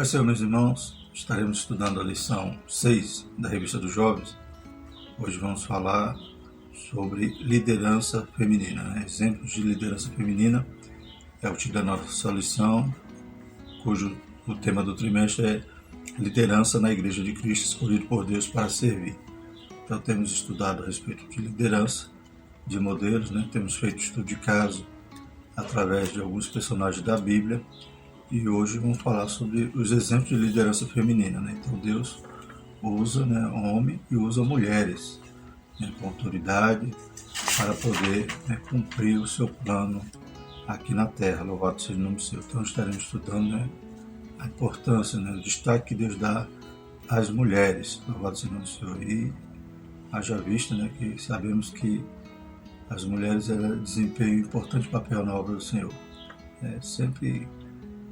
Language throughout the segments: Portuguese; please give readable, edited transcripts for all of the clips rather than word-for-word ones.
Pai Senhor, meus irmãos, estaremos estudando a lição 6 da Revista dos Jovens. Hoje vamos falar sobre liderança feminina, Exemplos de liderança feminina é o título da nossa lição, cujo o tema do trimestre é liderança na Igreja de Cristo, escolhido por Deus para servir. Então temos estudado a respeito de liderança, de modelos, Temos feito estudo de caso através de alguns personagens da Bíblia. E hoje vamos falar sobre os exemplos de liderança feminina. Então Deus usa homem e usa mulheres com autoridade para poder cumprir o seu plano aqui na Terra. Louvado seja o nome do Senhor. Então estaremos estudando a importância, o destaque que Deus dá às mulheres. Louvado seja o nome do Senhor. E haja vista que sabemos que as mulheres desempenham um importante papel na obra do Senhor. Sempre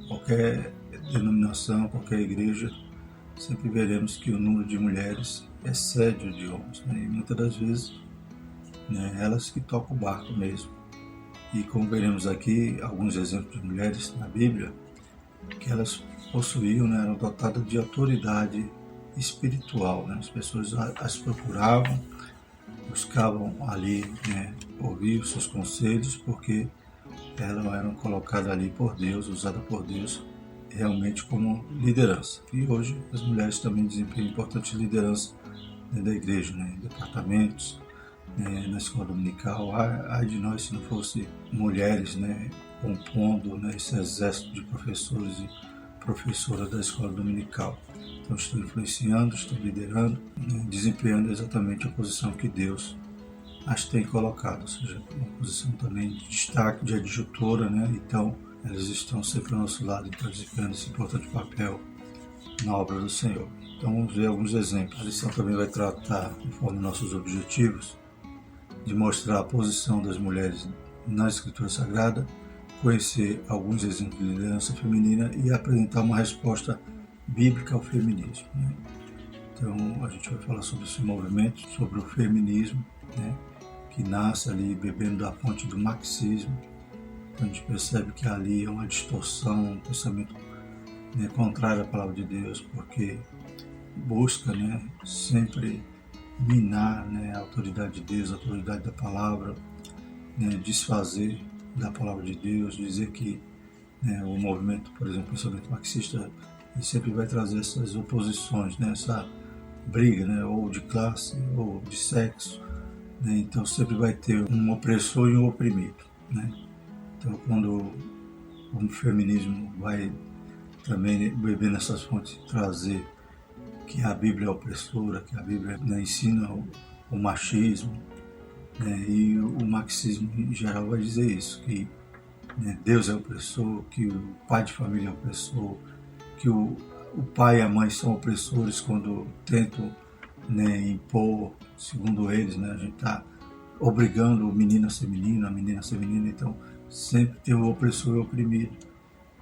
qualquer denominação, qualquer igreja, sempre veremos que o número de mulheres excede o de homens. E muitas das vezes, elas que tocam o barco mesmo. E como veremos aqui, alguns exemplos de mulheres na Bíblia, que elas possuíam, eram dotadas de autoridade espiritual. As pessoas as procuravam, buscavam ali ouvir os seus conselhos, porque elas eram colocadas ali por Deus, usadas por Deus realmente como liderança. E hoje as mulheres também desempenham importante liderança dentro da igreja, em departamentos, na escola dominical. Ai de nós se não fosse mulheres compondo esse exército de professores e professoras da escola dominical. Então estão influenciando, estão liderando, desempenhando exatamente a posição que Deus as tem colocado, ou seja, uma posição também de destaque, de adjutora, Então, elas estão sempre ao nosso lado, então desempenhando esse importante papel na obra do Senhor. Então, vamos ver alguns exemplos. A lição também vai tratar, conforme nossos objetivos, de mostrar a posição das mulheres na Escritura Sagrada, conhecer alguns exemplos de liderança feminina e apresentar uma resposta bíblica ao feminismo. Então, a gente vai falar sobre esse movimento, sobre o feminismo, que nasce ali bebendo da fonte do marxismo. Então a gente percebe que ali é uma distorção, um pensamento contrário à palavra de Deus, porque busca sempre minar a autoridade de Deus, a autoridade da palavra, desfazer da palavra de Deus, dizer que o movimento, por exemplo, o pensamento marxista, ele sempre vai trazer essas oposições, essa briga, ou de classe, ou de sexo. Então sempre vai ter um opressor e um oprimido. Então quando o feminismo vai também beber nessas fontes e trazer que a Bíblia é opressora, que a Bíblia ensina o machismo, e o marxismo em geral vai dizer isso, que Deus é opressor, que o pai de família é opressor, que o pai e a mãe são opressores quando tentam impor, segundo eles, a gente está obrigando o menino a ser menino, a menina a ser menina, então sempre tem o opressor e o oprimido.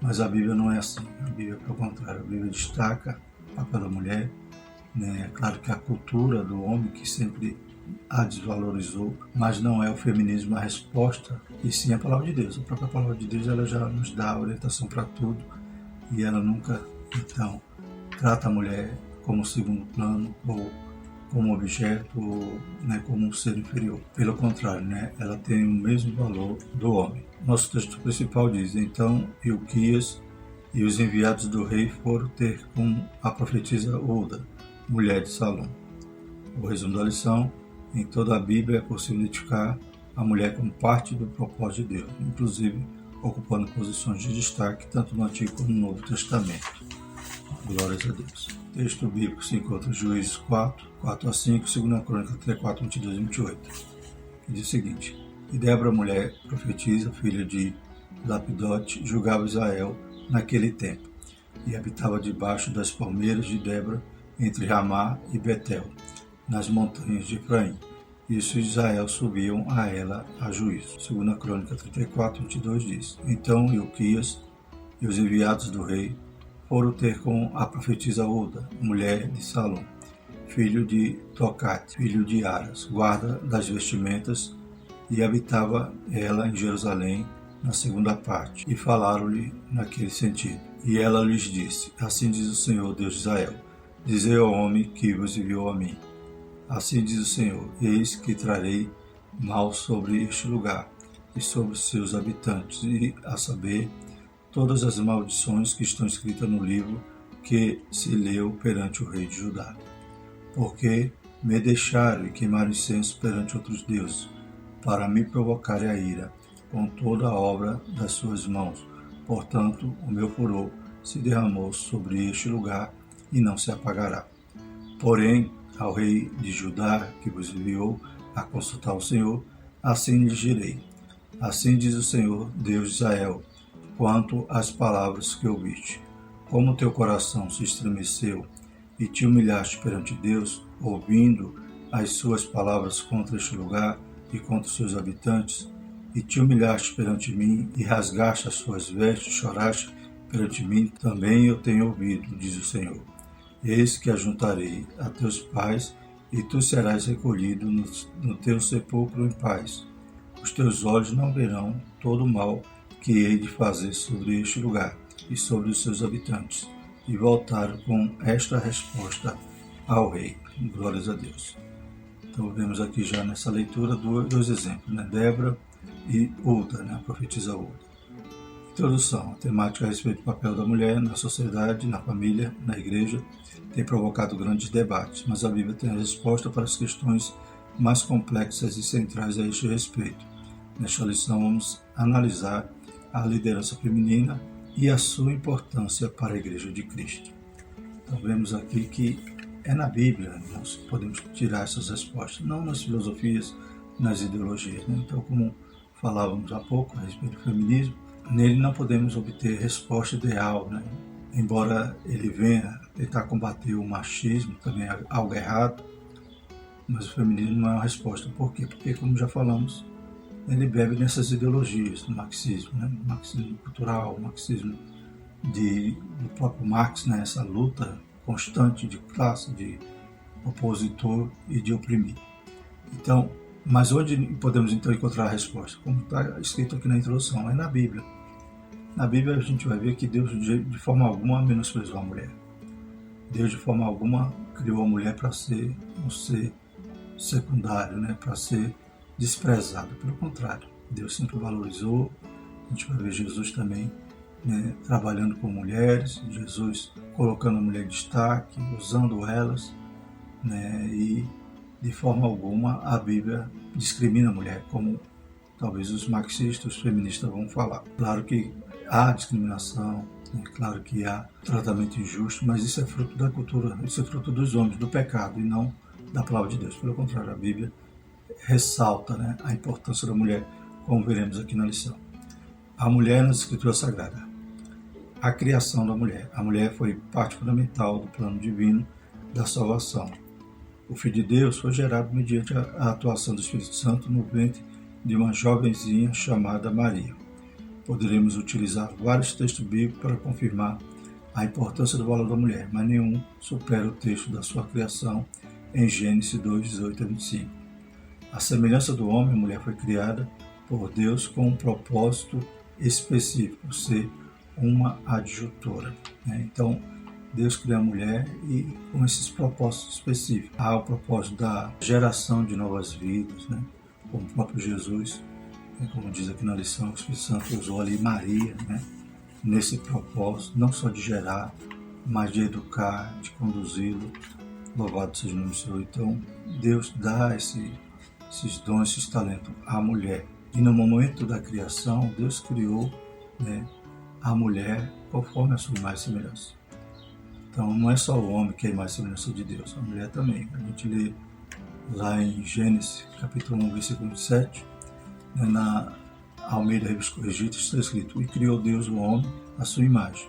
Mas a Bíblia não é assim, a Bíblia é pelo contrário, a Bíblia destaca o papel da mulher, É claro que a cultura do homem que sempre a desvalorizou, mas não é o feminismo a resposta, e sim a palavra de Deus. A própria palavra de Deus ela já nos dá orientação para tudo, e ela nunca, então, trata a mulher como segundo plano, ou como objeto, ou como um ser inferior. Pelo contrário, ela tem o mesmo valor do homem. Nosso texto principal diz: então Ilquias e os enviados do rei foram ter com a profetisa Hulda, mulher de Salom. O resumo da lição: em toda a Bíblia é possível identificar a mulher como parte do propósito de Deus, inclusive ocupando posições de destaque tanto no Antigo como no Novo Testamento. Glórias a Deus. O texto bíblico se encontra em Juízes 4, 4 a 5, 2 Crônicas 34, 22 e 28, que diz o seguinte: E Débora, mulher profetisa, filha de Lapidote, julgava Israel naquele tempo, e habitava debaixo das palmeiras de Débora, entre Ramá e Betel, nas montanhas de Efraim. Isso Israel subiam a ela a juízo. 2 Crônica 34, 22 diz: Então Ilquias e os enviados do rei foram ter com a profetisa Hulda, mulher de Salom, filho de Tocate, filho de Aras, guarda das vestimentas, e habitava ela em Jerusalém, na segunda parte, e falaram-lhe naquele sentido: E ela lhes disse: Assim diz o Senhor, Deus de Israel, dizei ao homem que vos enviou a mim. Assim diz o Senhor, eis que trarei mal sobre este lugar e sobre seus habitantes, e, a saber, todas as maldições que estão escritas no livro que se leu perante o rei de Judá. Porque me deixaram e queimaram incenso perante outros deuses, para me provocarem a ira, com toda a obra das suas mãos. Portanto, o meu furor se derramou sobre este lugar e não se apagará. Porém, ao rei de Judá, que vos enviou a consultar o Senhor, assim lhes direi: Assim diz o Senhor, Deus de Israel, quanto às palavras que ouviste. Como teu coração se estremeceu e te humilhaste perante Deus, ouvindo as suas palavras contra este lugar e contra os seus habitantes, e te humilhaste perante mim e rasgaste as suas vestes, choraste perante mim, também eu tenho ouvido, diz o Senhor. Eis que ajuntarei a teus pais, e tu serás recolhido no teu sepulcro em paz. Os teus olhos não verão todo o mal que hei de fazer sobre este lugar e sobre os seus habitantes. E voltaram com esta resposta ao rei. Glórias a Deus. Então vemos aqui já nessa leitura dois exemplos, né? Débora e Hulda, né? A profetisa Hulda. Introdução. A temática a respeito do papel da mulher na sociedade, na família, na igreja, tem provocado grandes debates, mas a Bíblia tem a resposta para as questões mais complexas e centrais a este respeito. Nesta lição vamos analisar a liderança feminina e a sua importância para a Igreja de Cristo. Então vemos aqui que é na Bíblia que nós podemos tirar essas respostas, não nas filosofias, nas ideologias. Né? Então, como falávamos há pouco a respeito do feminismo, nele não podemos obter resposta ideal, né? Embora ele venha tentar combater o machismo, também é algo errado, mas o feminismo não é uma resposta. Por quê? Porque, como já falamos, ele bebe nessas ideologias do marxismo, né? O marxismo cultural, o marxismo do próprio Marx, né? Essa luta constante de classe, de opositor e de oprimir. Então, mas onde podemos então encontrar a resposta? Como está escrito aqui na introdução, é na Bíblia. Na Bíblia a gente vai ver que Deus de forma alguma menosprezou a mulher. Deus de forma alguma criou a mulher para ser um ser secundário, né? Para ser desprezado. Pelo contrário, Deus sempre valorizou. A gente vai ver Jesus também, né, trabalhando com mulheres, Jesus colocando a mulher em destaque, usando elas, né, e de forma alguma a Bíblia discrimina a mulher, como talvez os marxistas, os feministas vão falar. Claro que há discriminação, né, claro que há tratamento injusto, mas isso é fruto da cultura, isso é fruto dos homens, do pecado e não da palavra de Deus. Pelo contrário, a Bíblia ressalta, né, a importância da mulher, como veremos aqui na lição. A mulher na Escritura Sagrada. A criação da mulher. A mulher foi parte fundamental do plano divino da salvação. O Filho de Deus foi gerado mediante a atuação do Espírito Santo no ventre de uma jovenzinha chamada Maria. Poderemos utilizar vários textos bíblicos para confirmar a importância do valor da mulher, mas nenhum supera o texto da sua criação em Gênesis 2, 18 a 25. A semelhança do homem, a mulher foi criada por Deus com um propósito específico, ser uma adjutora. Né? Então, Deus cria a mulher e com esses propósitos específicos. Há o propósito da geração de novas vidas, né? Como o próprio Jesus, né? Como diz aqui na lição, o Espírito Santo usou ali Maria, né? Nesse propósito, não só de gerar, mas de educar, de conduzi-lo. Louvado seja o nome do Senhor. Então, Deus dá esses dons, esses talentos à mulher. E no momento da criação, Deus criou, né, a mulher conforme a sua imagem e semelhança. Então, não é só o homem que é a imagem e semelhança de Deus, a mulher também. A gente lê lá em Gênesis, capítulo 1, versículo 27, né, na Almeida Revista Corrigida, está escrito: E criou Deus o homem à sua imagem.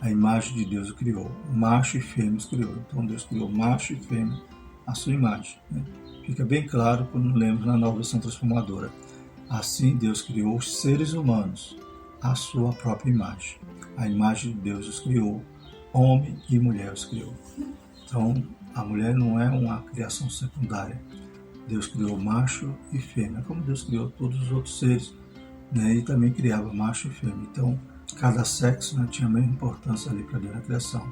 A imagem de Deus o criou. Macho e fêmea os criou. Então, Deus criou macho e fêmea à sua imagem. Né? Fica bem claro quando lemos na Nova Versão Transformadora. Assim, Deus criou os seres humanos à sua própria imagem. A imagem de Deus os criou, homem e mulher os criou. Então, a mulher não é uma criação secundária. Deus criou macho e fêmea, como Deus criou todos os outros seres, né? E também criava macho e fêmea. Então, cada sexo, né, tinha a mesma importância ali para Deus na criação.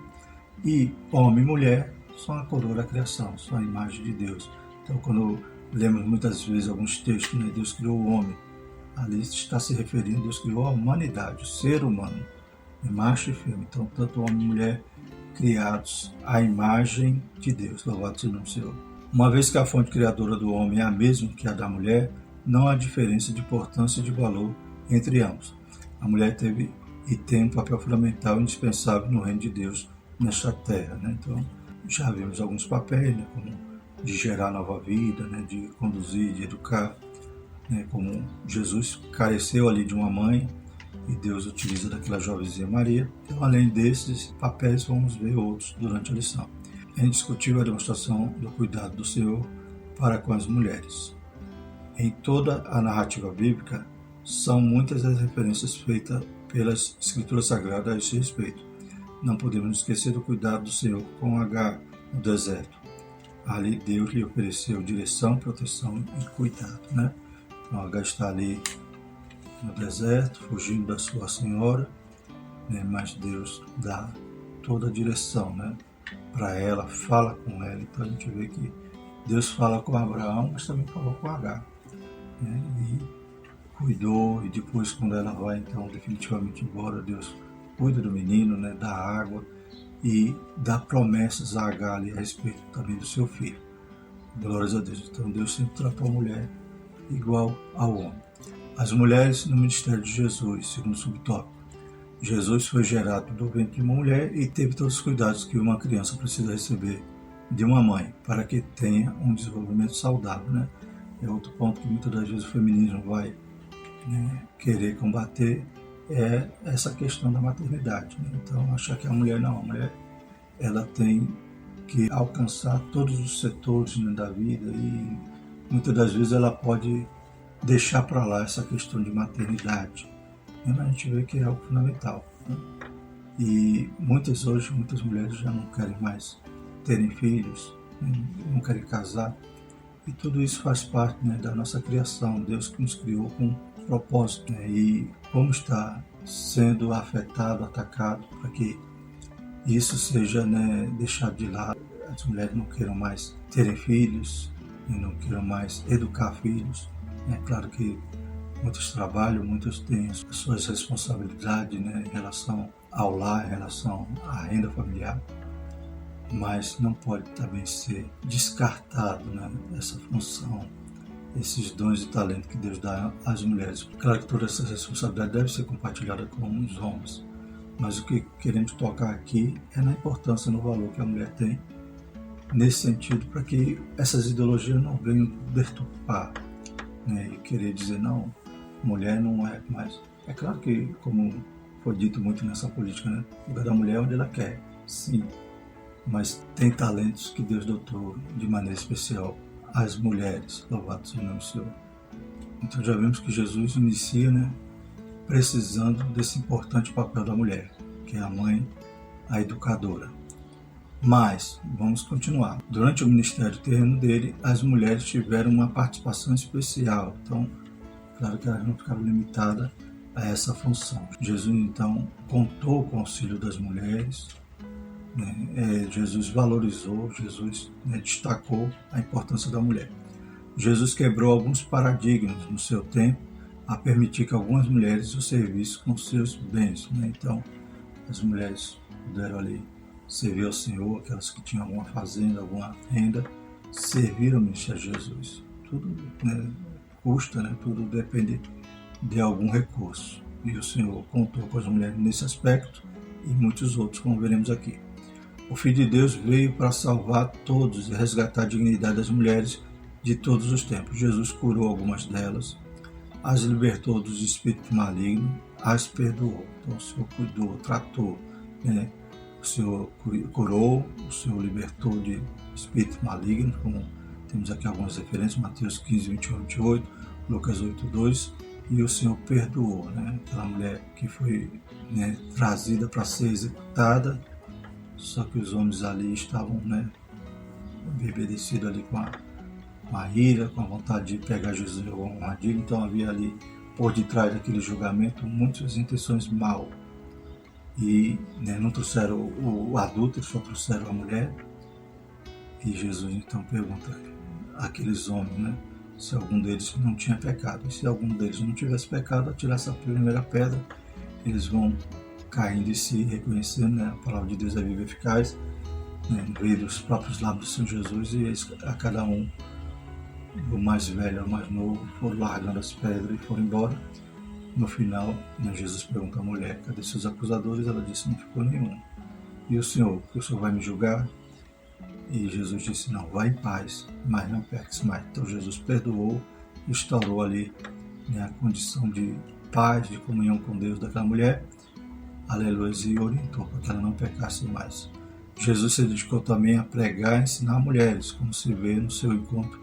E homem e mulher são a coroa da criação, são a imagem de Deus. Então, quando lemos muitas vezes alguns textos, né, Deus criou o homem, ali está se referindo, Deus criou a humanidade, o ser humano, macho e fêmea. Então, tanto homem e mulher criados à imagem de Deus, louvado seja o nome do Senhor. Uma vez que a fonte criadora do homem é a mesma que a da mulher, não há diferença de importância e de valor entre ambos. A mulher teve e tem um papel fundamental e indispensável no reino de Deus nesta terra, né? Então, já vimos alguns papéis, né, como de gerar nova vida, né, de conduzir, de educar, né, como Jesus careceu ali de uma mãe e Deus utiliza daquela jovenzinha Maria. Então, além desses papéis, vamos ver outros durante a lição. É indiscutível a demonstração do cuidado do Senhor para com as mulheres. Em toda a narrativa bíblica, são muitas as referências feitas pelas Escrituras Sagradas a esse respeito. Não podemos esquecer do cuidado do Senhor com Agar no deserto. Ali Deus lhe ofereceu direção, proteção e cuidado, né? Então Agar está ali no deserto, fugindo da sua senhora, né? Mas Deus dá toda a direção, né, para ela, fala com ela. Então a gente vê que Deus fala com Abraão, mas também falou com Agar, né? E cuidou, e depois quando ela vai então definitivamente embora, Deus cuida do menino, né, dá água e dá promessas a Agar ali a respeito também do seu filho. Glórias a Deus. Então Deus sempre tratou a mulher igual ao homem. As mulheres no ministério de Jesus, segundo o subtópico. Jesus foi gerado do ventre de uma mulher e teve todos os cuidados que uma criança precisa receber de uma mãe para que tenha um desenvolvimento saudável, né? É outro ponto que muitas das vezes o feminismo vai, né, querer combater, é essa questão da maternidade, né? Então, achar que a mulher não, a mulher ela tem que alcançar todos os setores, né, da vida, e muitas das vezes ela pode deixar para lá essa questão de maternidade. A gente vê que é algo fundamental, né? E muitas mulheres já não querem mais terem filhos, né, não querem casar, e tudo isso faz parte, né, da nossa criação. Deus que nos criou com propósito, né? E como está sendo afetado, atacado, para que isso seja, né, deixado de lado, as mulheres não queiram mais terem filhos, não queiram mais educar filhos. É claro que muitos trabalham, muitos têm as suas responsabilidades, né, em relação ao lar, em relação à renda familiar, mas não pode também ser descartado, né, essa função, esses dons e talentos que Deus dá às mulheres. Claro que toda essa responsabilidade deve ser compartilhada com os homens, mas o que queremos tocar aqui é na importância, no valor que a mulher tem nesse sentido, para que essas ideologias não venham deturpar, né, e querer dizer, não, mulher não é mais. É claro que, como foi dito muito nessa política, né, o lugar da mulher é onde ela quer, sim, mas tem talentos que Deus dotou de maneira especial às mulheres, louvado seja o nome do Senhor. Então já vimos que Jesus inicia, né, precisando desse importante papel da mulher, que é a mãe, a educadora. Mas, vamos continuar. Durante o ministério terreno dele, as mulheres tiveram uma participação especial. Então, claro que elas não ficaram limitadas a essa função. Jesus, então, contou com o auxílio das mulheres, né? Jesus valorizou, Jesus, né, destacou a importância da mulher. Jesus quebrou alguns paradigmas no seu tempo a permitir que algumas mulheres o servissem com seus bens, né? Então, as mulheres puderam ali servir ao Senhor, aquelas que tinham alguma fazenda, alguma renda, serviram o ministério de Jesus. Tudo, né, custa, né? Tudo depende de algum recurso. E o Senhor contou com as mulheres nesse aspecto e muitos outros, como veremos aqui. O Filho de Deus veio para salvar todos e resgatar a dignidade das mulheres de todos os tempos. Jesus curou algumas delas, as libertou dos espíritos malignos, as perdoou. Então o Senhor cuidou, tratou, né? O Senhor curou, o Senhor libertou de espíritos malignos, como temos aqui algumas referências, Mateus 15, 21, 28, Lucas 8, 2, e o Senhor perdoou, né, aquela mulher que foi, né, trazida para ser executada, só que os homens ali estavam, né, embebedecidos ali com a ira, com a vontade de pegar Jesus em alguma armadilha. Então havia ali, por detrás daquele julgamento, muitas intenções mal, e não trouxeram o adúltero, só trouxeram a mulher. E Jesus então pergunta àqueles homens, se algum deles não tinha pecado. E se algum deles não tivesse pecado, atirasse a primeira pedra. Eles vão caindo de si, reconhecendo, a palavra de Deus é viva e eficaz, no meio dos próprios lábios do Senhor Jesus, e eles, a cada um, o mais velho ao mais novo, foram largando as pedras e foram embora. No final, Jesus pergunta à mulher: cadê seus acusadores? Ela disse: não ficou nenhum. E o Senhor? Que o Senhor vai me julgar? E Jesus disse: não, vá em paz, mas não peques mais. Então Jesus perdoou, instaurou ali a condição de paz, de comunhão com Deus daquela mulher, aleluia, e orientou para que ela não pecasse mais. Jesus se dedicou também a pregar e ensinar mulheres, como se vê no seu encontro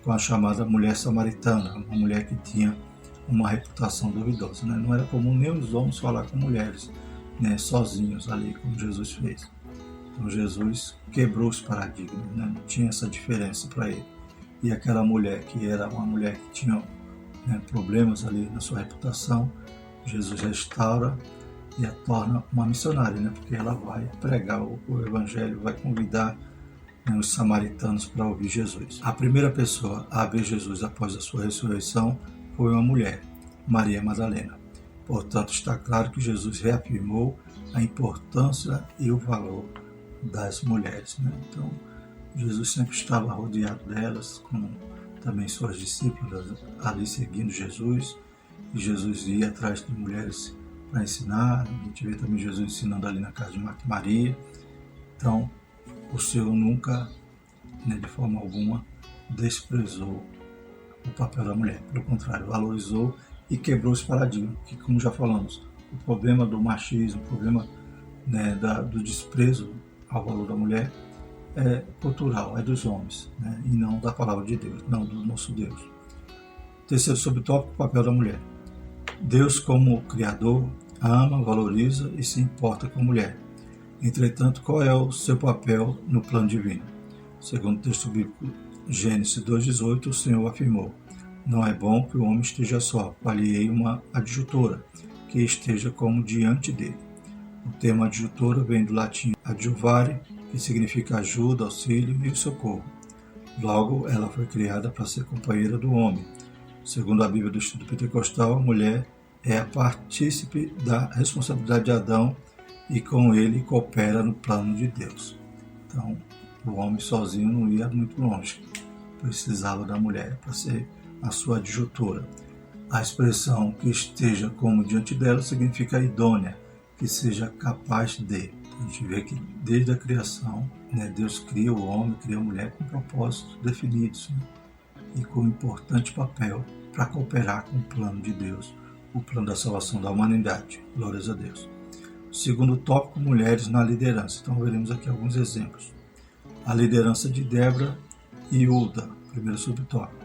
com a chamada mulher samaritana, uma mulher que tinha uma reputação duvidosa. Não era comum nem os homens falar com mulheres, sozinhos ali, como Jesus fez. Então Jesus quebrou os paradigmas, não tinha essa diferença para ele. E aquela mulher que era uma mulher que tinha problemas ali na sua reputação, Jesus restaura e a torna uma missionária, porque ela vai pregar o evangelho, vai convidar os samaritanos para ouvir Jesus. A primeira pessoa a ver Jesus após a sua ressurreição foi uma mulher, Maria Madalena. Portanto, está claro que Jesus reafirmou a importância e o valor das mulheres. Então, Jesus sempre estava rodeado delas, com também suas discípulas ali seguindo Jesus, e Jesus ia atrás de mulheres para ensinar. A gente vê também Jesus ensinando ali na casa de Marta e Maria. Então, o Senhor nunca, de forma alguma, desprezou o papel da mulher. Pelo contrário, valorizou e quebrou os paradigmas, que, como já falamos, o problema do machismo, o problema do desprezo ao valor da mulher é cultural, é dos homens, e não da palavra de Deus, não do nosso Deus. Terceiro subtópico, o papel da mulher. Deus, como Criador, ama, valoriza e se importa com a mulher. Entretanto, qual é o seu papel no plano divino? Segundo o texto bíblico, Gênesis 2,18, o Senhor afirmou: não é bom que o homem esteja só, falei uma adjutora, que esteja como diante dele. O termo adjutora vem do latim adjuvare, que significa ajuda, auxílio e socorro. Logo, ela foi criada para ser companheira do homem. Segundo a Bíblia do Instituto Pentecostal, a mulher é a partícipe da responsabilidade de Adão e com ele coopera no plano de Deus. Então, o homem sozinho não ia muito longe, precisava da mulher para ser a sua adjutora. A expressão que esteja como diante dela significa idônea, que seja capaz de. A gente vê que desde a criação, Deus cria o homem, cria a mulher com propósitos definidos, e com um importante papel para cooperar com o plano de Deus, o plano da salvação da humanidade. Glórias a Deus. Segundo tópico, mulheres na liderança. Então veremos aqui alguns exemplos. A liderança de Débora e Uda, primeiro subtópico.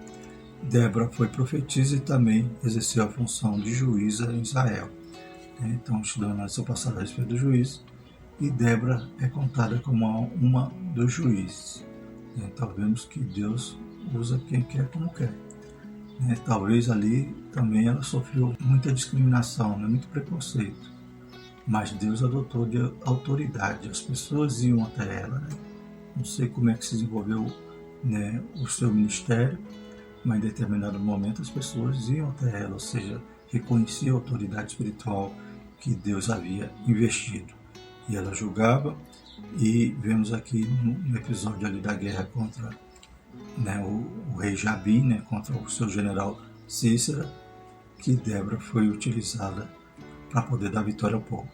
Débora foi profetisa e também exerceu a função de juíza em Israel. Então, estudando a lição passada a respeito do juiz, e Débora é contada como uma dos juízes. Então, vemos que Deus usa quem quer como quer. Talvez ali também ela sofreu muita discriminação, muito preconceito, mas Deus adotou de autoridade, as pessoas iam até ela. Não sei como é que se desenvolveu o seu ministério, mas em determinado momento as pessoas iam até ela, ou seja, reconheciam a autoridade espiritual que Deus havia investido. E ela julgava, e vemos aqui no episódio ali da guerra contra o rei Jabim, contra o seu general Cícera, que Débora foi utilizada para poder dar vitória ao povo.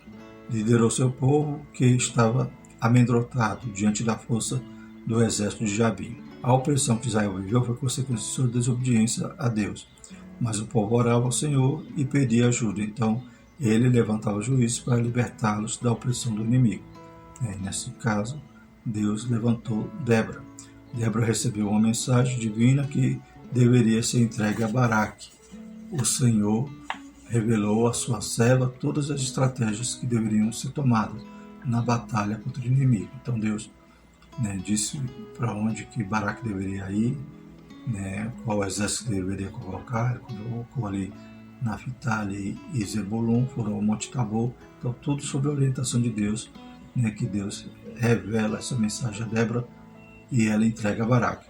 Liderou seu povo, que estava amedrontado diante da força do exército de Jabim. A opressão que Israel viveu foi consequência de sua desobediência a Deus, mas o povo orava ao Senhor e pedia ajuda. Então ele levantava juízes para libertá-los da opressão do inimigo. Nesse caso, Deus levantou Débora. Débora recebeu uma mensagem divina que deveria ser entregue a Baraque. O Senhor revelou à sua serva todas as estratégias que deveriam ser tomadas na batalha contra o inimigo. Então Deus disse para onde que Baraque deveria ir, qual exército deveria convocar. Ele colocou ali Naphtali e Zebulun foram ao Monte Tabor. Então, tudo sob a orientação de Deus, né, que Deus revela essa mensagem a Débora e ela entrega a Baraque.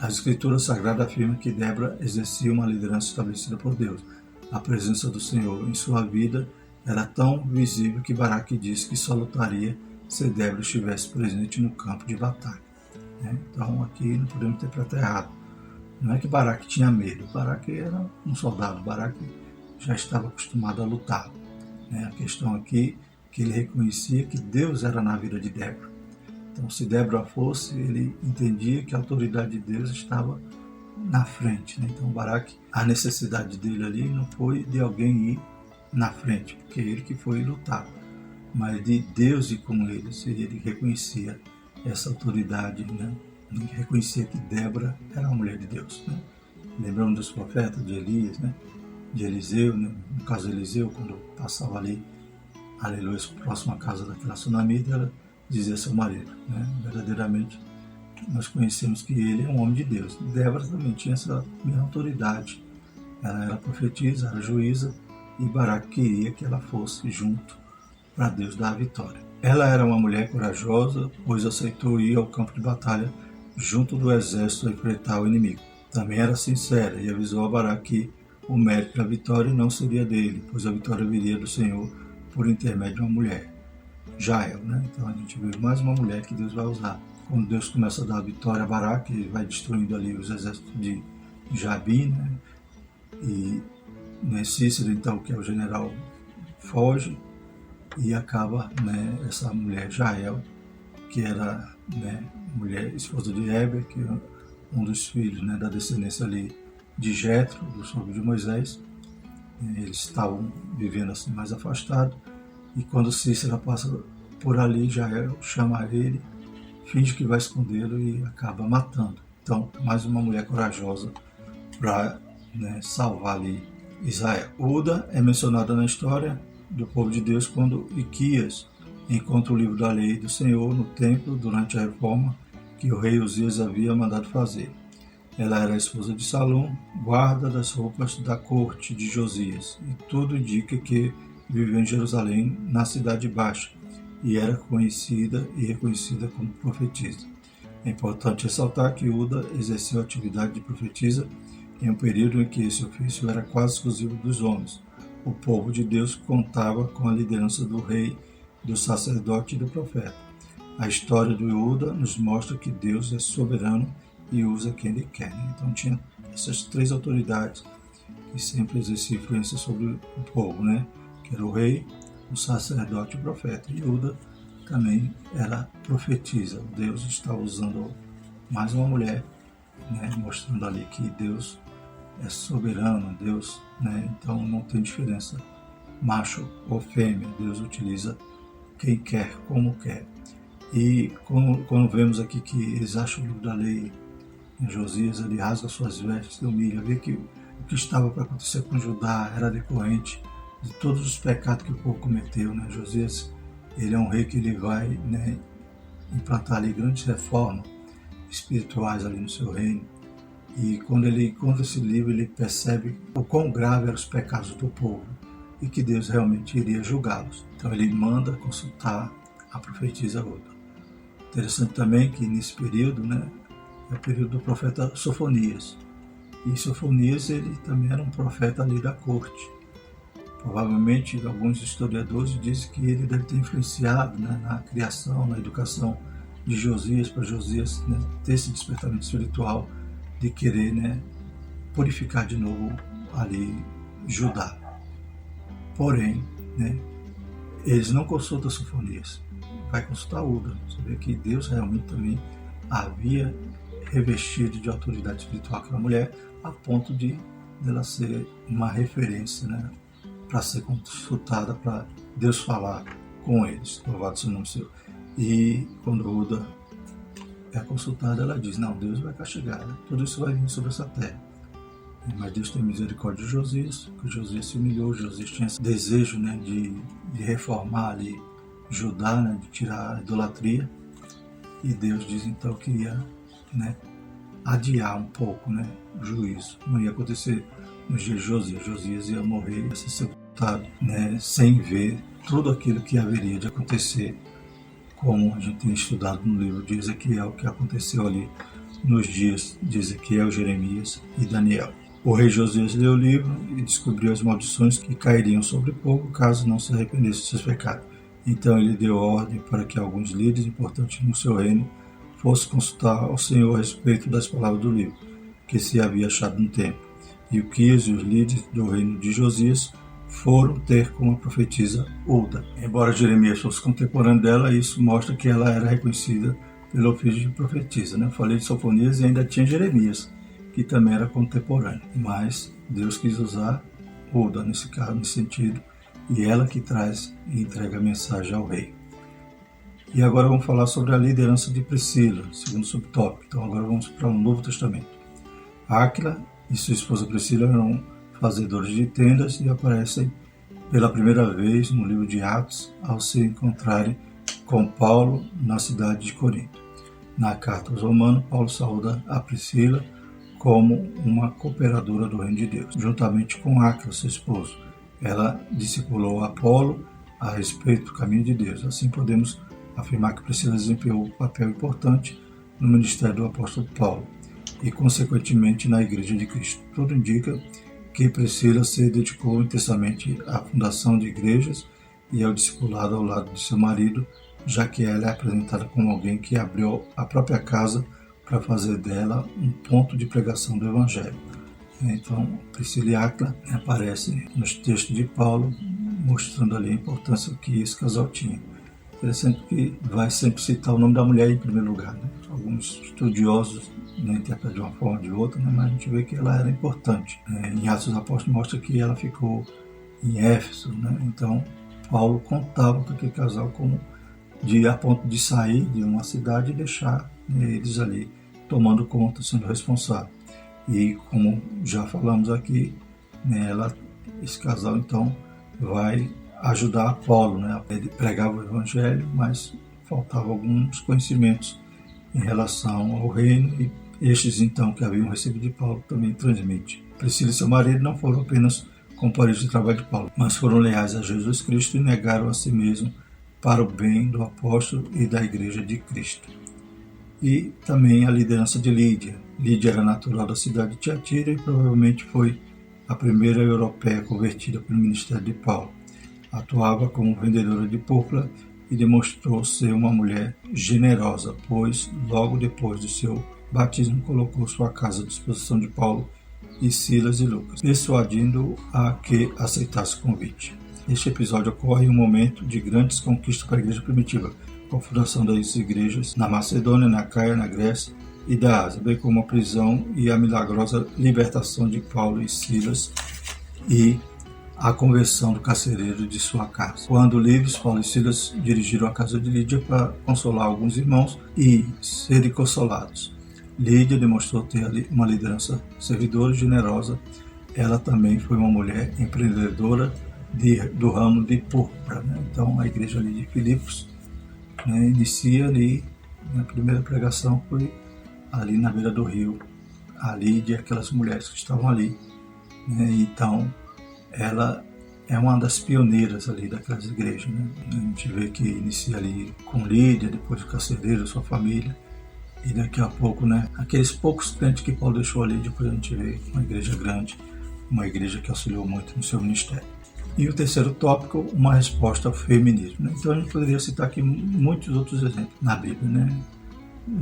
As Escrituras Sagradas afirmam que Débora exercia uma liderança estabelecida por Deus. A presença do Senhor em sua vida era tão visível que Baraque disse que só lutaria se Débora estivesse presente no campo de batalha. Então aqui não podemos interpretar errado. Não é que Baraque tinha medo, Baraque era um soldado, Baraque já estava acostumado a lutar. A questão aqui é que ele reconhecia que Deus era na vida de Débora. Então, se Débora fosse, ele entendia que a autoridade de Deus estava na frente. Então, Baraque, a necessidade dele ali não foi de alguém ir na frente, porque ele que foi lutar, mas de Deus ir com ele. Se ele reconhecia essa autoridade, ele reconhecia que Débora era uma mulher de Deus. Lembrando dos profetas de Elias, de Eliseu, no caso de Eliseu, quando passava ali, aleluia, próximo à casa daquela sunamita, ela dizia a seu marido, verdadeiramente nós conhecemos que ele é um homem de Deus. Débora também tinha essa mesma autoridade, ela era profetisa, era juíza, e Baraque queria que ela fosse junto para Deus dar a vitória. Ela era uma mulher corajosa, pois aceitou ir ao campo de batalha junto do exército a enfrentar o inimigo. Também era sincera e avisou a Baraque que o mérito da vitória não seria dele, pois a vitória viria do Senhor por intermédio de uma mulher, Jael. Então a gente vê mais uma mulher que Deus vai usar. Quando Deus começa a dar a vitória a Baraque, ele vai destruindo ali os exércitos de Jabim, e Cícera, então, que é o general, foge e acaba essa mulher Jael, que era mulher, esposa de Heber, que é um dos filhos da descendência ali de Jetro, do sogro de Moisés. Eles estavam vivendo assim mais afastados, e quando Cícera passa por ali, Jael chama ele, finge que vai escondê-lo e acaba matando. Então, mais uma mulher corajosa para salvar ali Israel. Uda é mencionada na história do povo de Deus quando Iquias encontra o livro da lei do Senhor no templo durante a reforma que o rei Uzias havia mandado fazer. Ela era a esposa de Salom, guarda das roupas da corte de Josias, e tudo indica que viveu em Jerusalém, na Cidade Baixa, e era conhecida e reconhecida como profetisa. É importante ressaltar que Uda exerceu a atividade de profetisa em um período em que esse ofício era quase exclusivo dos homens. O povo de Deus contava com a liderança do rei, do sacerdote e do profeta. A história de Uda nos mostra que Deus é soberano e usa quem ele quer. Então tinha essas três autoridades que sempre exerciam influência sobre o povo, que era o rei, o sacerdote e o profeta. E Uda também era profetisa. Deus está usando mais uma mulher, mostrando ali que Deus é soberano, Deus, então não tem diferença macho ou fêmea, Deus utiliza quem quer, como quer. E quando vemos aqui que eles acham o livro da lei, Josias, ele rasga suas vestes, se humilha, vê que o que estava para acontecer com Judá era decorrente de todos os pecados que o povo cometeu. Josias, ele é um rei que ele vai implantar ali grandes reformas espirituais ali no seu reino. E quando ele encontra esse livro, ele percebe o quão grave eram os pecados do povo e que Deus realmente iria julgá-los. Então ele manda consultar a profetisa Uda. Interessante também que nesse período, é o período do profeta Sofonias. E Sofonias, ele também era um profeta ali da corte. Provavelmente, alguns historiadores dizem que ele deve ter influenciado na criação, na educação de Josias, para Josias ter esse despertamento espiritual de querer purificar de novo ali Judá. Porém, eles não consultam Sofonias, vai consultar Uda. Você vê que Deus realmente também havia revestido de autoridade espiritual aquela mulher, a ponto de ela ser uma referência, para ser consultada, para Deus falar com eles. Louvado seja o nome do Senhor. E quando Uda é consultada, ela diz: não, Deus vai castigar, tudo isso vai vir sobre essa terra. Mas Deus tem misericórdia de Josias, porque Josias se humilhou. Josias tinha esse desejo de reformar ali Judá, de tirar a idolatria. E Deus diz então que ia adiar um pouco, né, o juízo. Não ia acontecer nos dias de Josias. Josias ia morrer, ia ser sepultado, né, sem ver tudo aquilo que haveria de acontecer, como a gente tem estudado no livro de Ezequiel, que aconteceu ali nos dias de Ezequiel, Jeremias e Daniel. O rei Josias leu o livro e descobriu as maldições que cairiam sobre o povo caso não se arrependesse de seus pecados. Então ele deu ordem para que alguns líderes importantes no seu reino fossem consultar ao Senhor a respeito das palavras do livro, que se havia achado no templo. E Uquias e os líderes do reino de Josias foram ter com a profetisa Hulda. Embora Jeremias fosse contemporâneo dela, isso mostra que ela era reconhecida pelo ofício de profetisa. Eu falei de Sofonias e ainda tinha Jeremias, que também era contemporâneo. Mas Deus quis usar Hulda nesse caso, nesse sentido, e ela que traz e entrega a mensagem ao rei. E agora vamos falar sobre a liderança de Priscila, segundo subtópico. Então agora vamos para o Novo Testamento. Áquila e sua esposa Priscila eram fazedores de tendas e aparecem pela primeira vez no livro de Atos ao se encontrarem com Paulo na cidade de Corinto. Na carta aos Romanos, Paulo saúda a Priscila como uma cooperadora do reino de Deus, juntamente com Áquila, seu esposo. Ela discipulou Apolo a respeito do caminho de Deus. Assim podemos afirmar que Priscila desempenhou um papel importante no ministério do apóstolo Paulo e, consequentemente, na Igreja de Cristo. Tudo indica que Priscila se dedicou intensamente à fundação de igrejas e ao discipulado ao lado de seu marido, já que ela é apresentada como alguém que abriu a própria casa para fazer dela um ponto de pregação do Evangelho. Então, Priscila e Áquila aparecem nos textos de Paulo, mostrando ali a importância que esse casal tinha. Interessante que vai sempre citar o nome da mulher em primeiro lugar, né? Alguns estudiosos interpretam de uma forma ou de outra, né? Mas a gente vê que ela era importante. Em Atos dos Apóstolos mostra que ela ficou em Éfeso, né? Então Paulo contava com aquele casal como a ponto de sair de uma cidade e deixar eles ali tomando conta, sendo responsável. E como já falamos aqui, esse casal então vai ajudar Apolo, né? Ele pregava o Evangelho, mas faltavam alguns conhecimentos em relação ao reino, e estes então que haviam recebido de Paulo também transmite. Priscila e seu marido não foram apenas companheiros de trabalho de Paulo, mas foram leais a Jesus Cristo e negaram a si mesmo para o bem do apóstolo e da igreja de Cristo. E também a liderança de Lídia. Lídia era natural da cidade de Tiatira e provavelmente foi a primeira europeia convertida pelo ministério de Paulo. Atuava como vendedora de púrpura e demonstrou ser uma mulher generosa, pois logo depois do seu batismo colocou sua casa à disposição de Paulo e Silas e Lucas, persuadindo-o a que aceitasse o convite. Este episódio ocorre em um momento de grandes conquistas para a igreja primitiva, com a fundação das igrejas na Macedônia, na Caia, na Grécia e da Ásia, bem como a prisão e a milagrosa libertação de Paulo e Silas e a conversão do carcereiro de sua casa. Quando livres, Paulo e Silas dirigiram à casa de Lídia para consolar alguns irmãos e serem consolados. Lídia demonstrou ter uma liderança servidora e generosa. Ela também foi uma mulher empreendedora do ramo de púrpura. Então a igreja ali de Filipos inicia ali, a primeira pregação foi ali na beira do rio, a Lídia e aquelas mulheres que estavam ali. Então ela é uma das pioneiras ali daquelas igrejas. A gente vê que inicia ali com Lídia, depois o carcereiro, sua família, e daqui a pouco, aqueles poucos crentes que Paulo deixou ali, depois a gente vê uma igreja grande, uma igreja que auxiliou muito no seu ministério. E o terceiro tópico, uma resposta ao feminismo. Então a gente poderia citar aqui muitos outros exemplos na Bíblia.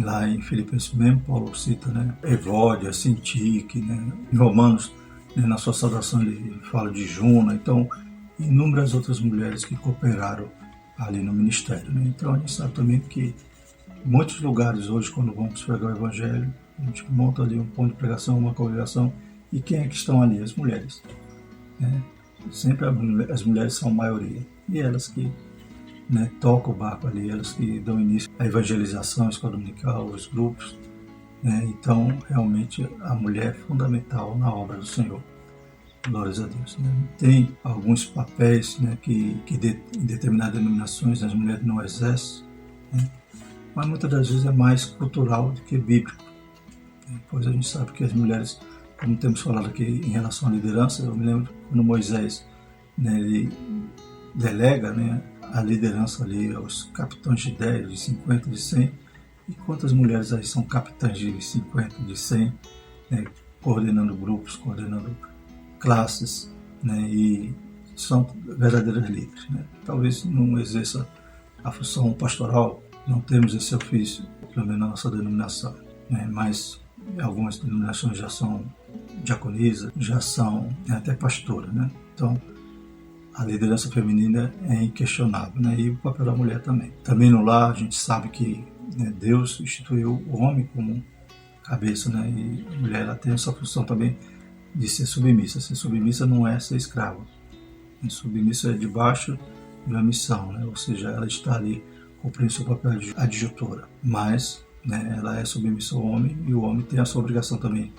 Lá em Filipenses mesmo, Paulo cita Evódia, Sintique, em Romanos, na sua saudação ele fala de Juna, então inúmeras outras mulheres que cooperaram ali no ministério. Então a gente sabe também que em muitos lugares hoje, quando vamos pregar o Evangelho, a gente monta ali um ponto de pregação, uma congregação, e quem é que estão ali? As mulheres. Sempre as mulheres são a maioria, e elas que tocam o barco ali, elas que dão início à evangelização, à escola dominical, os grupos. Então, realmente, a mulher é fundamental na obra do Senhor. Glórias a Deus. Tem alguns papéis que em determinadas denominações as mulheres não exercem, mas muitas das vezes é mais cultural do que bíblico. Pois a gente sabe que as mulheres, como temos falado aqui em relação à liderança, eu me lembro quando Moisés, né, ele delega, né, a liderança ali aos capitães de 10, de 50, de 100, e quantas mulheres aí são capitães de 50, de 100, né, coordenando grupos, coordenando classes, né, e são verdadeiras líderes. Né? Talvez não exerça a função pastoral, não temos esse ofício, pelo menos na nossa denominação, né, mas algumas denominações já são diaconisa, já são até pastora, né? Então, a liderança feminina é inquestionável, né? E o papel da mulher também. Também no lar, a gente sabe que, né, Deus instituiu o homem como cabeça, né? E a mulher ela tem essa função também de ser submissa. Ser submissa não é ser escrava. Ser submissa é debaixo de uma missão, né? Ou seja, ela está ali cumprindo seu papel de adjutora. Mas, né, ela é submissa ao homem e o homem tem a sua obrigação também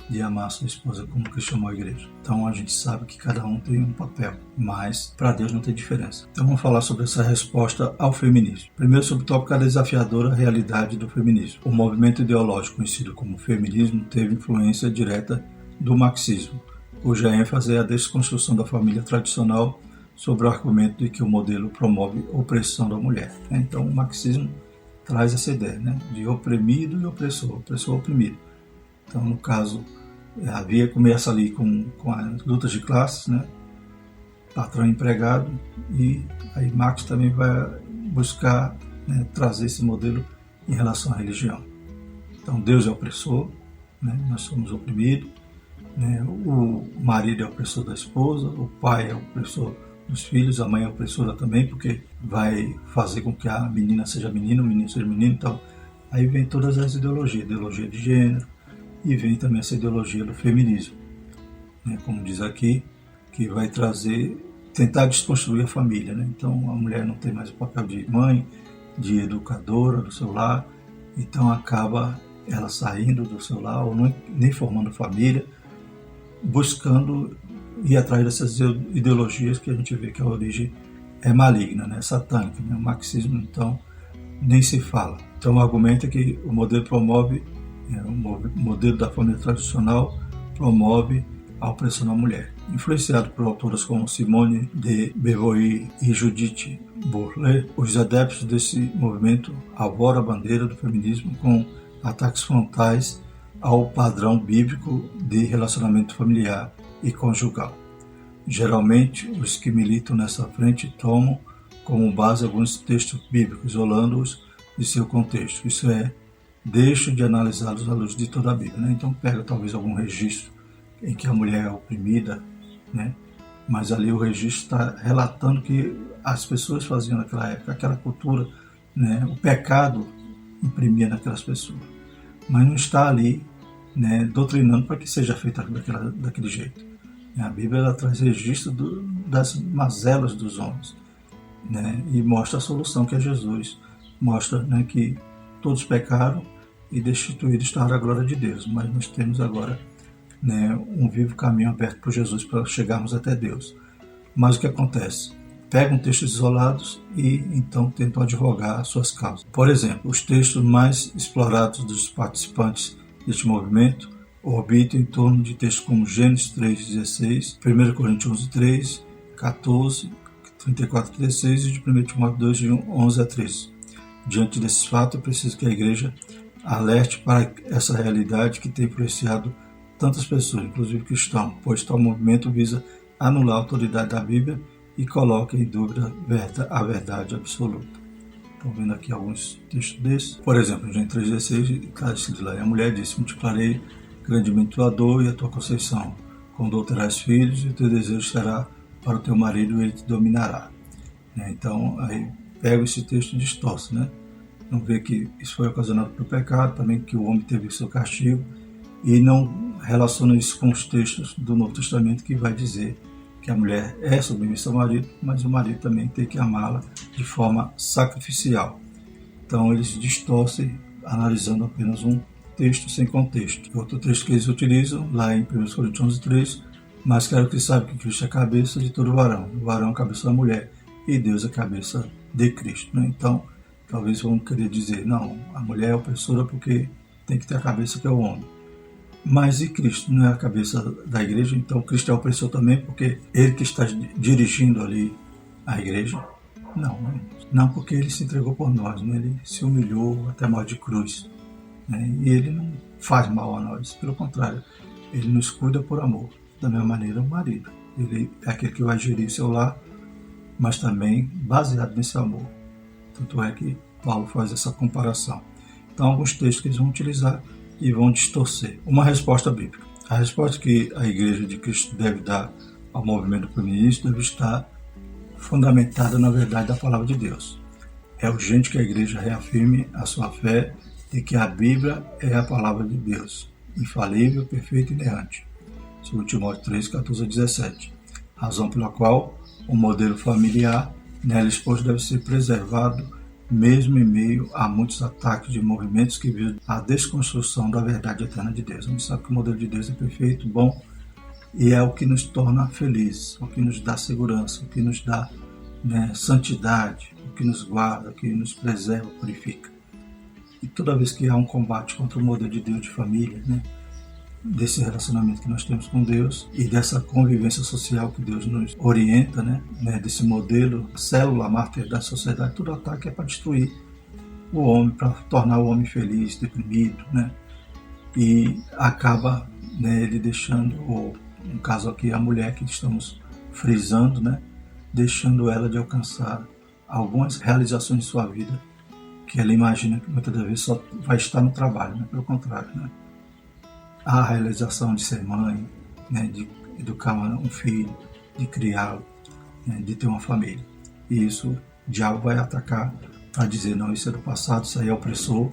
de amar a sua esposa como Cristo amou a igreja. Então a gente sabe que cada um tem um papel, mas para Deus não tem diferença. Então vamos falar sobre essa resposta ao feminismo. Primeiro, subtópico: a desafiadora realidade do feminismo. O movimento ideológico conhecido como feminismo teve influência direta do marxismo, cuja ênfase é a desconstrução da família tradicional sobre o argumento de que o modelo promove opressão da mulher. Então o marxismo traz essa ideia, né, de oprimido e opressor, opressor oprimido. Então, no caso, começa ali com as lutas de classes, né? Patrão e empregado, e aí Marx também vai buscar, né, trazer esse modelo em relação à religião. Então, Deus é opressor, né? Nós somos oprimidos, né? O marido é opressor da esposa, o pai é opressor dos filhos, a mãe é opressora também, porque vai fazer com que a menina seja menino, o menino seja menino. Então, aí vem todas as ideologias, ideologia de gênero, e vem também essa ideologia do feminismo, né, como diz aqui, que vai tentar desconstruir a família. Né? Então a mulher não tem mais o papel de mãe, de educadora do seu lar, então acaba ela saindo do seu lar, ou nem formando família, buscando ir atrás dessas ideologias que a gente vê que a origem é maligna, né, satânica. Né? O marxismo, então, nem se fala. Então o argumento é que o modelo o modelo da família tradicional promove a opressão da mulher. Influenciado por autoras como Simone de Beauvoir e Judith Butler, os adeptos desse movimento arvoram a bandeira do feminismo com ataques frontais ao padrão bíblico de relacionamento familiar e conjugal. Geralmente, os que militam nessa frente tomam como base alguns textos bíblicos, isolando-os de seu contexto. Isso é, deixo de analisá-los à luz de toda a Bíblia. Né? Então pega talvez algum registro em que a mulher é oprimida, né? Mas ali o registro está relatando que as pessoas faziam naquela época, aquela cultura, né? O pecado imprimia naquelas pessoas. Mas não está ali, né, doutrinando para que seja feita daquele jeito. A Bíblia ela traz registro das mazelas dos homens, né? E mostra a solução, que é Jesus. Mostra, né, que todos pecaram e destituídos está a glória de Deus, mas nós temos agora, né, um vivo caminho aberto por Jesus para chegarmos até Deus. Mas o que acontece? Pegam textos isolados e então tentam advogar suas causas. Por exemplo, os textos mais explorados dos participantes deste movimento orbitam em torno de textos como Gênesis 3,16, 1 Coríntios 11,3, 14, 34, 16 e de 1 Timóteo 2, de 11 a 13. Diante desses fatos, é preciso que a igreja alerte para essa realidade que tem influenciado tantas pessoas, inclusive cristãos, pois tal movimento visa anular a autoridade da Bíblia e coloca em dúvida a verdade absoluta. Estão vendo aqui alguns textos desses. Por exemplo, em Gênesis 3,16 está escrito lá: a mulher disse: multiplicarei grandemente tua dor e a tua conceição. Com dor terás filhos e o teu desejo será para o teu marido e ele te dominará. Então, aí pega esse texto e distorce, né? Não vê que isso foi ocasionado pelo pecado, também que o homem teve o seu castigo, e não relaciona isso com os textos do Novo Testamento que vai dizer que a mulher é submissa ao marido, mas o marido também tem que amá-la de forma sacrificial. Então eles distorcem analisando apenas um texto sem contexto. Outro texto que eles utilizam, lá em 1 Coríntios 11,3, mas quero que saiba que Cristo é a cabeça de todo varão, o varão é a cabeça da mulher, e Deus é a cabeça de Cristo. Né? Então, talvez vão querer dizer, não, a mulher é opressora porque tem que ter a cabeça que é o homem. Mas e Cristo não é a cabeça da igreja? Então Cristo é opressor também porque ele que está dirigindo ali a igreja? Não, não porque ele se entregou por nós, né? Ele se humilhou até a morte de cruz, né? E ele não faz mal a nós, pelo contrário, ele nos cuida por amor. Da mesma maneira o marido, ele é aquele que vai gerir seu lar, mas também baseado nesse amor. Tanto é que Paulo faz essa comparação. Então alguns textos que eles vão utilizar e vão distorcer. Uma resposta bíblica. A resposta que a Igreja de Cristo deve dar ao movimento feminista deve estar fundamentada na verdade da palavra de Deus. É urgente que a Igreja reafirme a sua fé de que a Bíblia é a palavra de Deus, infalível, perfeita e inerrante. 2 Timóteo 3, 14 a 17. Razão pela qual o modelo familiar nela exposto deve ser preservado mesmo em meio a muitos ataques de movimentos que visam a desconstrução da verdade eterna de Deus. A gente sabe que o modelo de Deus é perfeito, bom, e é o que nos torna felizes, o que nos dá segurança, o que nos dá, né, santidade, o que nos guarda, o que nos preserva, purifica. E toda vez que há um combate contra o modelo de Deus de família, né, desse relacionamento que nós temos com Deus e dessa convivência social que Deus nos orienta, né, desse modelo, célula mártir da sociedade, todo ataque é para destruir o homem, para tornar o homem feliz, deprimido, né, e acaba, né, ele deixando, ou no caso aqui a mulher que estamos frisando, né, deixando ela de alcançar algumas realizações de sua vida que ela imagina que muitas das vezes só vai estar no trabalho, né, pelo contrário, né. A realização de ser mãe, né, de educar um filho, de criá-lo, né, de ter uma família. E isso o diabo vai atacar para dizer, não, isso é do passado, isso aí é opressor,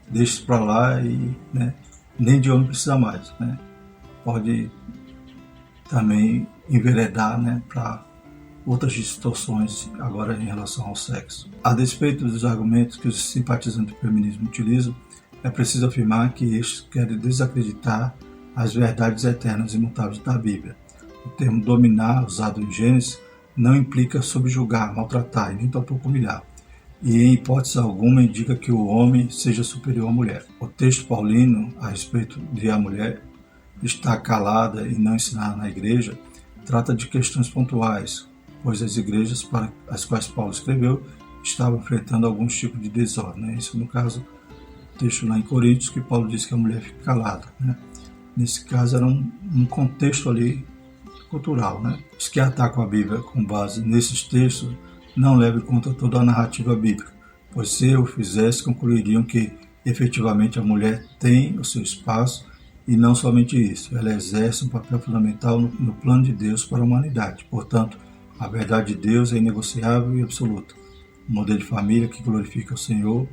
deixa isso para lá e, né, nem de homem precisa mais. Né. Pode também enveredar, né, para outras distorções agora em relação ao sexo. A despeito dos argumentos que os simpatizantes do feminismo utilizam, é preciso afirmar que estes querem desacreditar as verdades eternas e imutáveis da Bíblia. O termo dominar, usado em Gênesis, não implica subjugar, maltratar e nem tampouco humilhar. E em hipótese alguma indica que o homem seja superior à mulher. O texto paulino a respeito de a mulher estar calada e não ensinar na igreja trata de questões pontuais, pois as igrejas para as quais Paulo escreveu estavam enfrentando alguns tipos de desordem. Né? Isso no caso texto lá em Coríntios, que Paulo diz que a mulher fica calada. Né? Nesse caso, era um contexto ali cultural. Né? Os que atacam a Bíblia com base nesses textos não levam em conta toda a narrativa bíblica, pois se o fizesse, concluiriam que efetivamente a mulher tem o seu espaço e não somente isso, ela exerce um papel fundamental no plano de Deus para a humanidade. Portanto, a verdade de Deus é inegociável e absoluta. O modelo de família que glorifica o Senhor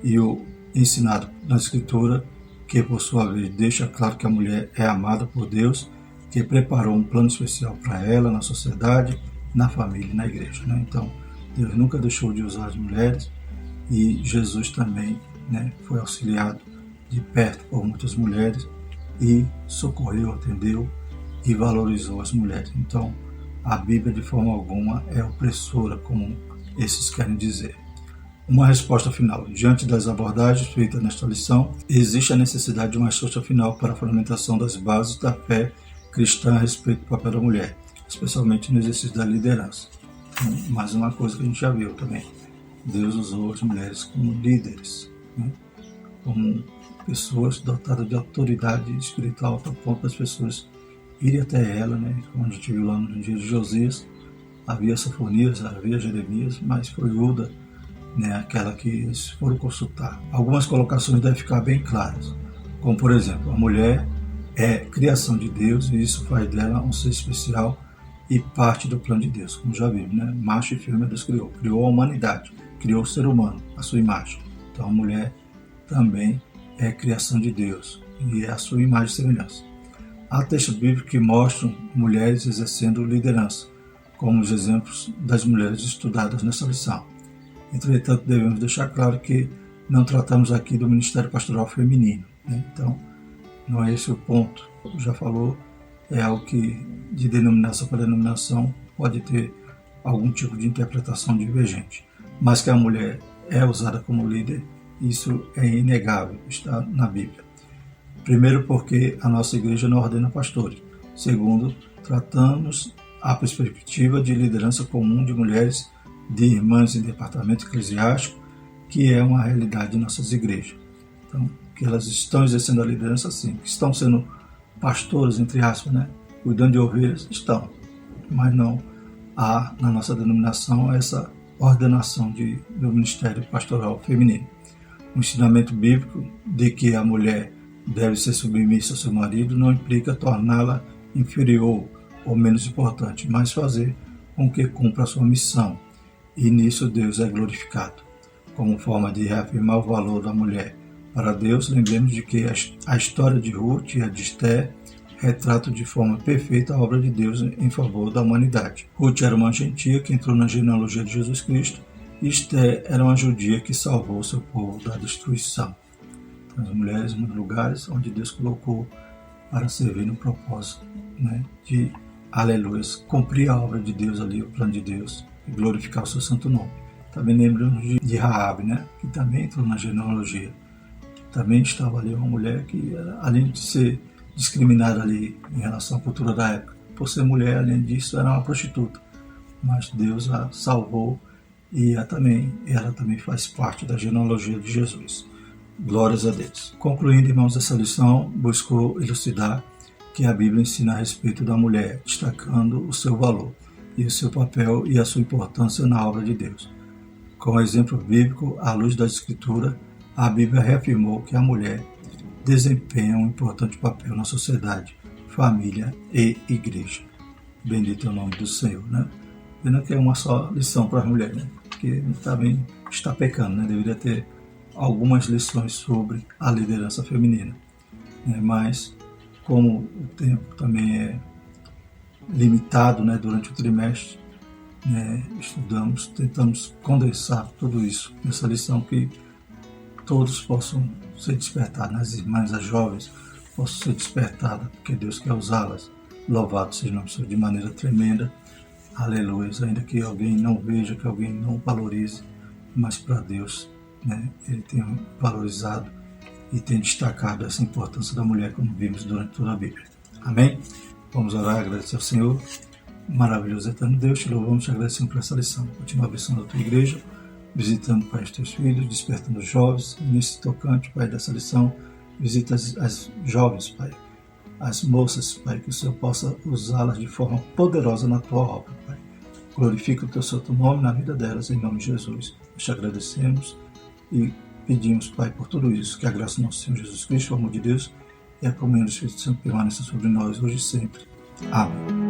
e o ensinado na Escritura, que por sua vez deixa claro que a mulher é amada por Deus, que preparou um plano especial para ela na sociedade, na família e na igreja. Né? Então, Deus nunca deixou de usar as mulheres e Jesus também, né, foi auxiliado de perto por muitas mulheres e socorreu, atendeu e valorizou as mulheres. Então, a Bíblia de forma alguma é opressora, como esses querem dizer. Uma resposta final. Diante das abordagens feitas nesta lição, existe a necessidade de uma resposta final para a fundamentação das bases da fé cristã a respeito do papel da mulher, especialmente no exercício da liderança. Mais uma coisa que a gente já viu também. Deus usou as mulheres como líderes, né? Como pessoas dotadas de autoridade espiritual, a ponto das pessoas irem até ela, né? Como a gente viu lá no dia de Josias, havia Sofonias, havia Jeremias, mas foi Uda, né, aquela que eles foram consultar. Algumas colocações devem ficar bem claras, como por exemplo, a mulher é criação de Deus e isso faz dela um ser especial e parte do plano de Deus, como já vimos, né? Macho e fêmea Deus criou a humanidade, criou o ser humano, a sua imagem. Então a mulher também é criação de Deus e é a sua imagem e semelhança. Há textos bíblicos que mostram mulheres exercendo liderança, como os exemplos das mulheres estudadas nessa lição. Entretanto, devemos deixar claro que não tratamos aqui do ministério pastoral feminino. Né? Então, não é esse o ponto. Como já falou, é algo que de denominação para denominação pode ter algum tipo de interpretação divergente. Mas que a mulher é usada como líder, isso é inegável, está na Bíblia. Primeiro, porque a nossa igreja não ordena pastores. Segundo, tratamos a perspectiva de liderança comum de mulheres, de irmãs em departamento eclesiástico, que é uma realidade em nossas igrejas. Então, que elas estão exercendo a liderança sim, que estão sendo pastores, entre aspas, né? Cuidando de ovelhas, estão, mas não há na nossa denominação essa ordenação do ministério pastoral feminino. O ensinamento bíblico de que a mulher deve ser submissa ao seu marido não implica torná-la inferior ou menos importante, mas fazer com que cumpra a sua missão, e nisso Deus é glorificado. Como forma de reafirmar o valor da mulher para Deus, lembremos de que a história de Ruth e a de Esther retratam de forma perfeita a obra de Deus em favor da humanidade. Ruth era uma gentia que entrou na genealogia de Jesus Cristo, e Esther era uma judia que salvou seu povo da destruição. Então, as mulheres nos lugares onde Deus colocou para servir no propósito, né, de, aleluias, cumprir a obra de Deus ali, o plano de Deus, e glorificar o seu santo nome. Também lembramos de Raabe, né, que também entrou na genealogia. Também estava ali uma mulher que, além de ser discriminada ali em relação à cultura da época, por ser mulher, além disso, era uma prostituta. Mas Deus a salvou e ela também faz parte da genealogia de Jesus. Glórias a Deus. Concluindo, irmãos, essa lição buscou elucidar que a Bíblia ensina a respeito da mulher, destacando o seu valor e o seu papel e a sua importância na obra de Deus. Com o exemplo bíblico, à luz da Escritura, a Bíblia reafirmou que a mulher desempenha um importante papel na sociedade, família e igreja. Bendito é o nome do Senhor, né? Pena que é uma só lição para as mulheres, né? Porque também está pecando, né? Deveria ter algumas lições sobre a liderança feminina, né? Mas como o tempo também é limitado, né, durante o trimestre, né, tentamos condensar tudo isso nessa lição, que todos possam ser despertados, as irmãs, as jovens possam ser despertadas, porque Deus quer usá-las. Louvado seja o nome do Senhor de maneira tremenda, aleluia, ainda que alguém não veja, que alguém não valorize, mas para Deus, né, Ele tem valorizado e tem destacado essa importância da mulher, como vimos durante toda a Bíblia. Amém? Vamos orar, agradecer ao Senhor. Maravilhoso eterno Deus, te louvamos, te agradecemos por essa lição. Continua abençoando a tua igreja, visitando, Pai, os teus filhos, despertando os jovens, e nesse tocante, Pai, dessa lição, visita as jovens, Pai, as moças, Pai, que o Senhor possa usá-las de forma poderosa na tua obra, Pai. Glorifica o teu santo nome na vida delas, em nome de Jesus. Nós te agradecemos e pedimos, Pai, por tudo isso, que a graça do nosso Senhor Jesus Cristo, o amor de Deus e a comunhão do Espírito Santo permaneça sobre nós hoje e sempre. Amém.